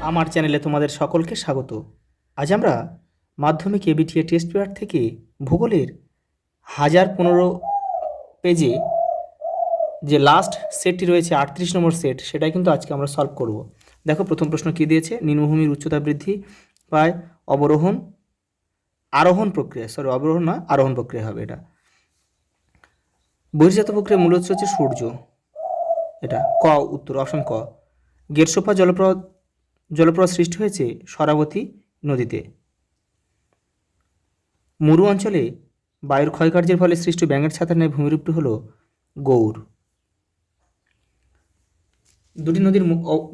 আমার চ্যানেলে তোমাদের সকলকে স্বাগত। আজ আমরা মাধ্যমিক এবিটিএ টেস্ট পেপার থেকে ভূগোলের 1015 পেজে যে লাস্ট সেটটি রয়েছে 38 নম্বর সেট, সেটাই কিন্তু আজকে আমরা সলভ করব। দেখো প্রথম প্রশ্ন কী দিয়েছে, নিম্নভূমির উচ্চতা বৃদ্ধি পায় আরোহণ প্রক্রিয়া, আরোহণ প্রক্রিয়া হবে এটা। বহির্জাত প্রক্রিয়া মূলত হচ্ছে সূর্য, এটা ক উত্তর, অপশন ক। গেরসোফা জলপ্রপাত সৃষ্টি হয়েছে সরাবতী নদীতে। মরু অঞ্চলে বায়ুর ক্ষয়কার্যের ফলে সৃষ্ট ব্যাঙের ছাতার ন্যায় ভূমিরূপটি হল গৌড়।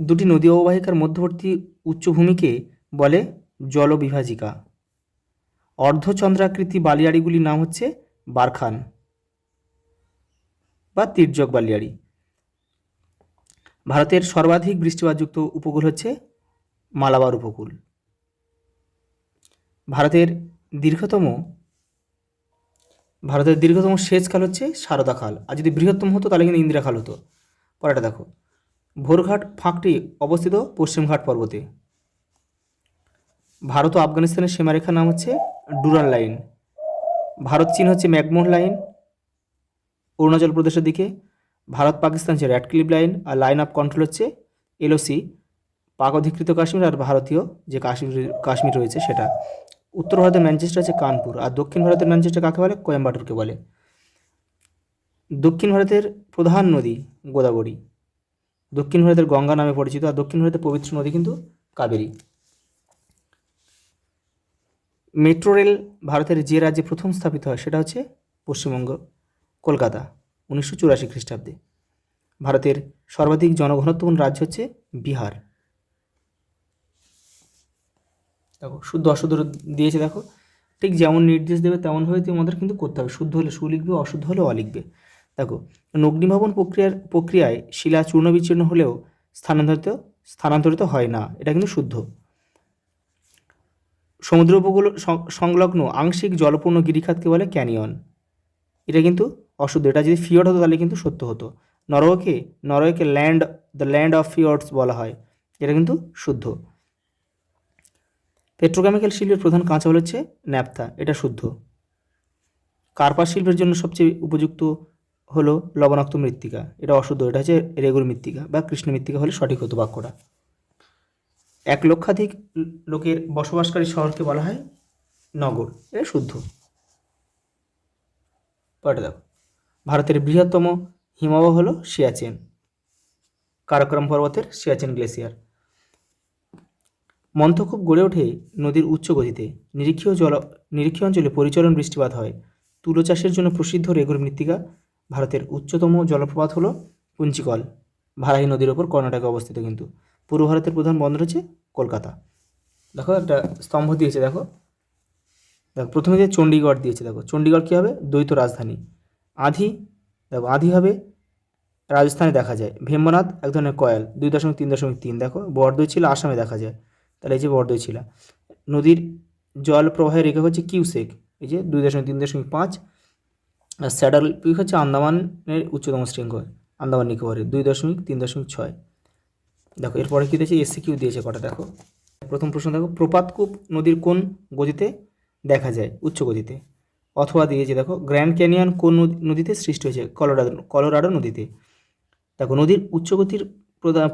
দুটি নদী অববাহিকার মধ্যবর্তী উচ্চভূমিকে বলে জলবিভাজিকা। অর্ধচন্দ্রাকৃতি বালিয়াড়িগুলির নাম হচ্ছে বারখান বা তির্যক বালিয়াড়ি। ভারতের সর্বাধিক বৃষ্টিপাতযুক্ত উপকূল হচ্ছে মালাবার উপকূল। ভারতের দীর্ঘতম সেচ খাল হচ্ছে সারদা খাল, আর যদি বৃহত্তম হতো তাহলে কিন্তু ইন্দিরা খাল হতো। পরেটা দেখো, ভোরঘাট ফাঁকটি অবস্থিত পশ্চিমঘাট পর্বতে। ভারত ও আফগানিস্তানের সীমারেখার নাম হচ্ছে ডুরাল লাইন। ভারত চীন হচ্ছে ম্যাকমোহন লাইন অরুণাচল প্রদেশের দিকে। ভারত পাকিস্তান হচ্ছে র্যাডক্লিফ লাইন, আর লাইন অফ কন্ট্রোল হচ্ছে এলওসি পাক অধিকৃত কাশ্মীর, আর ভারতীয় যে কাশ্মীর রয়েছে সেটা। উত্তর ভারতের ম্যানচেস্টার হচ্ছে কানপুর, আর দক্ষিণ ভারতের ম্যানচেস্টার কাকে বলে? কোয়েম্বাটুরকে বলে। দক্ষিণ ভারতের প্রধান নদী গোদাবরী। দক্ষিণ ভারতের গঙ্গা নামে পরিচিত, আর দক্ষিণ ভারতের পবিত্র নদী কিন্তু কাবেরী। মেট্রো রেল ভারতের যে রাজ্যে প্রথম স্থাপিত হয় সেটা হচ্ছে পশ্চিমবঙ্গ, কলকাতা, 1984 খ্রিস্টাব্দে। ভারতের সর্বাধিক জনঘনত্বপূর্ণ রাজ্য হচ্ছে বিহার। দেখো শুদ্ধ অশুদ্ধ দিয়েছে, দেখো ঠিক যেমন নির্দেশ দেবে তেমনভাবে তোমাদের কিন্তু করতে হবে। শুদ্ধ হলে সু লিখবে, অশুদ্ধ হলে অ লিখবে। দেখো, অগ্নিভবন প্রক্রিয়ায় শিলা চূর্ণ বিচূর্ণ হলেও স্থানান্তরিত হয় না, এটা কিন্তু শুদ্ধ। সমুদ্র উপকূল সংলগ্ন আংশিক জলপূর্ণ গিরিখাতকে বলে ক্যানিয়ন, এটা কিন্তু অশুদ্ধ। এটা যদি ফিয়র্ড হতো তাহলে কিন্তু সত্য হতো। নরওয়েকে দ্য ল্যান্ড অফ ফিয়র্ডস বলা হয়, এটা কিন্তু শুদ্ধ। পেট্রোকেমিক্যাল শিল্পের প্রধান কাঁচামাল হচ্ছে ন্যাপথা, এটা শুদ্ধ। কার্পাস শিল্পের জন্য সবচেয়ে উপযুক্ত হলো লবণাক্ত মৃত্তিকা, এটা অশুদ্ধ। এটা হচ্ছে রেগুর মৃত্তিকা বা কৃষ্ণ মৃত্তিকা হলে সঠিক হতো বাক্যটা। 1 লক্ষাধিক লোকের বসবাসকারী শহরকে বলা হয় নগর, এটা শুদ্ধ। পরেটা দেখো, ভারতের বৃহত্তম হিমবাহ হলো সিয়াচেন, কারাকোরাম পর্বতের সিয়াচেন গ্লেসিয়ার। মন্থকূপ গড়ে ওঠে নদীর উচ্চ গতিতে। নিরক্ষীয় অঞ্চলে পরিচলন বৃষ্টিপাত হয়। তুলো চাষের জন্য প্রসিদ্ধ রেগুর মৃত্তিকা। ভারতের উচ্চতম জলপ্রপাত হলো কুঞ্চিকল, ভারাহি নদীর ওপর কর্ণাটকে অবস্থিত। কিন্তু পূর্ব ভারতের প্রধান বন্দর হচ্ছে কলকাতা। দেখো একটা স্তম্ভ দিয়েছে, দেখো প্রথমে যে চণ্ডীগড় দিয়েছে, দেখো চণ্ডীগড় কী হবে? দ্বৈত রাজধানী। আধি হবে রাজস্থানে দেখা যায়। ভেম্বনাথ এক ধরনের কয়েল, 2.3.3। দেখো বরদৈচিলা আসামে দেখা যায়, তাহলে এই যে বরদৈচিলা। নদীর জল প্রবাহের রেখা হচ্ছে কিউসেক, এই যে 2.3.5। আর স্যাডাল পিক হচ্ছে আন্দামানের উচ্চতম শৃঙ্গ, আন্দামান নিকোবরের 2.3.6। দেখো এরপরে কী দিয়েছে? এসসিকিউ দিয়েছে কটা, দেখো প্রথম প্রশ্ন দেখো, প্রপাতকূপ নদীর কোন গতিতে দেখা যায়? উচ্চ গতিতে। অথবা দিয়েছে দেখো, গ্র্যান্ড ক্যানিয়ন কোন নদীতে সৃষ্টি হয়েছে? কলোরাডো নদীতে। দেখো নদীর উচ্চগতির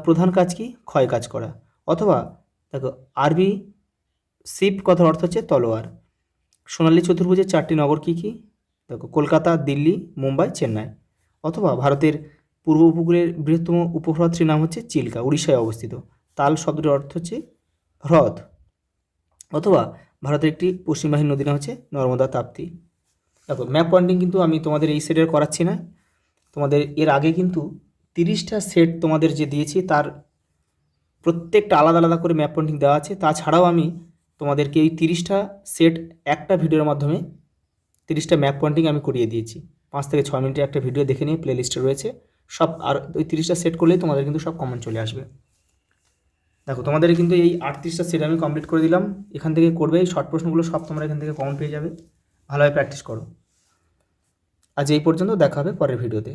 প্রধান কাজ কি? ক্ষয় কাজ করা। অথবা দেখো আরবি শিপ কথার অর্থ হচ্ছে তলোয়ার। সোনালী চতুর্ভুজের 4টি নগর কী কী? দেখো কলকাতা, দিল্লি, মুম্বাই, চেন্নাই। অথবা ভারতের পূর্ব উপকূলের বৃহত্তম উপহ্রদটির নাম হচ্ছে চিল্কা, উড়িষ্যায় অবস্থিত। তাল শব্দটির অর্থ হচ্ছে হ্রদ। অথবা ভারতের একটি পশ্চিমবাহী নদীর নাম হচ্ছে নর্মদা, তাপ্তি। দেখো ম্যাপ পয়েন্টিং কিন্তু আমি তোমাদের এই সেটের করাচ্ছি না, তোমাদের এর আগে কিন্তু 30টা সেট তোমাদের যে দিয়েছি তার প্রত্যেকটা আলাদা আলাদা করে ম্যাপ পয়েন্টিং দেওয়া আছে। তাছাড়াও আমি তোমাদেরকে এই 30টা সেট একটা ভিডিওর মাধ্যমে 30টা ম্যাপ পয়েন্টিং আমি করিয়ে দিয়েছি। 5 থেকে 6 মিনিটের একটা ভিডিও দেখে নিয়ে প্লে লিস্টে রয়েছে সব। আর ওই 30টা সেট করলেই তোমাদের কিন্তু সব কমন চলে আসবে। দেখো তোমাদের কিন্তু এই 38টা সেট আমি কমপ্লিট করে দিলাম। এখান থেকে করবে এই শর্ট প্রশ্নগুলো সব তোমরা এখান থেকে কমন পেয়ে যাবে। ভালোভাবে প্র্যাকটিস করো। আজ এই পর্যন্ত, দেখা হবে পরের ভিডিওতে।